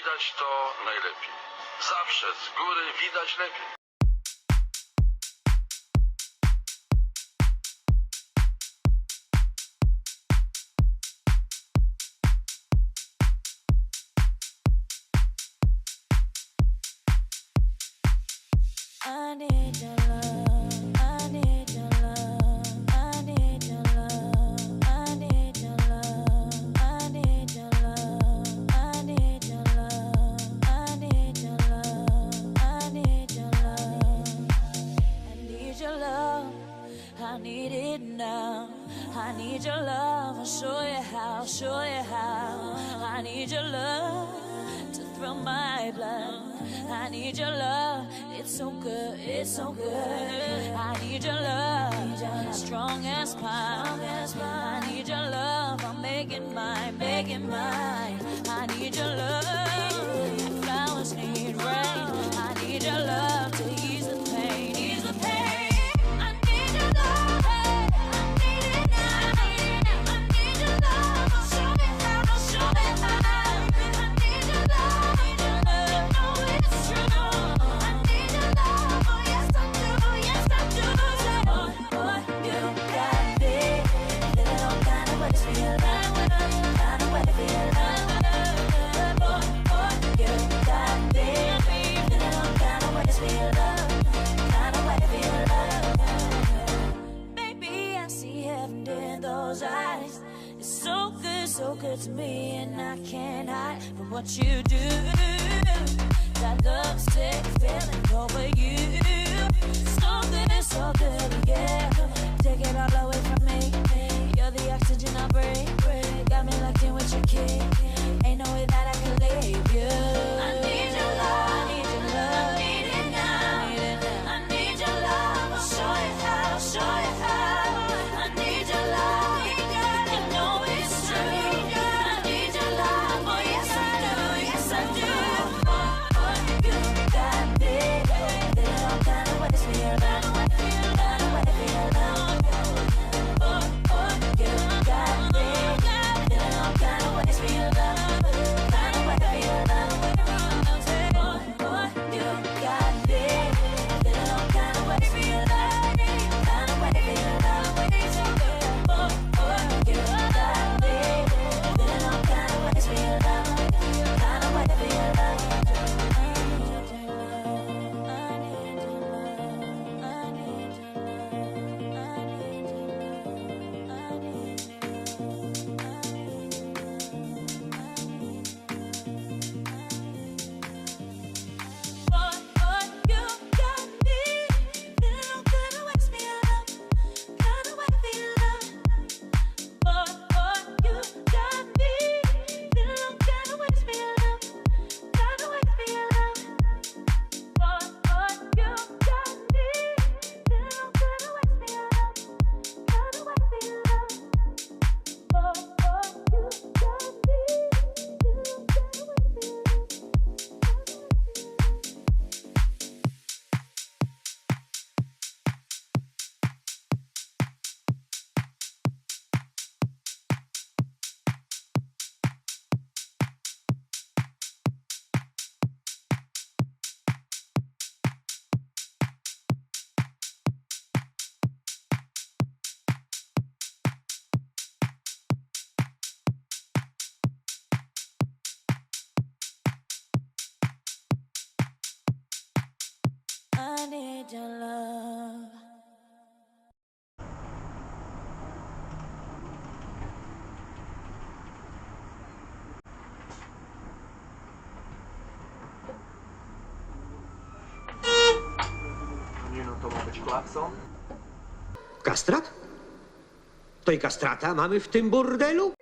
widać to najlepiej. Zawsze z góry widać lepiej. I need your love, I need your love, I need your love, I need your love, I need your love, I need your love, I need your love, I need your love. I need your love, I need it now. I need your love, I'll show you how, show you how. I need your love to thrill my blood. I need your love, it's so good, it's so good. I need your love, strong as pine. I need your love, I'm making mine, making mine. I need your love, flowers need rain. I need your love to ease the pain, ease the pain. I need your love, I need it now. I need your love, I'll show you how, I'll show you how. I need your love, you know it's true. I need your love, oh yes I do, yes I do. Boy, boy, you got me, living all kind of ways for your love, kind of way for your love. Boy, boy, you got me, living all kind of ways for your love, kind of way for your love. Baby, I see heaven in those eyes. It's so good to me, and I can't hide from what you do. That love sick feeling over you. So good, yeah. Take it all away from me. You're the oxygen I breathe. Got me locked in with your key. Ain't no way that I can leave you. I need your love, I need your love, I need it now. I need your love, I'll show you how, I'll show you how. I need your love, you know it's true. I need your love, oh yes I do, yes I do. Boy, you got me, living all kind of ways for your love, kind of way for your love. Boy, you got me, living all kind of ways for your love, kind of way for your love. Boy, you got me, living all kind of ways for your love, kind of way for your love. Boy, you got me, living all kind of ways for your love, kind of way for your love. I need your love, I need your love, I need your love, I need your love, I need your love. Boy, you got me, living all kind of ways for your love, kind of way for your love. Boy, you got me, living all kind of ways for your love, kind of way for your love. Boy, you got me, living all kind of ways for your love, kind of way for your love. Boy, you got me, living all kind of ways for your love, I need your love. Nie no, to ma być klakson. Kastrat? To i kastrata mamy w tym burdelu?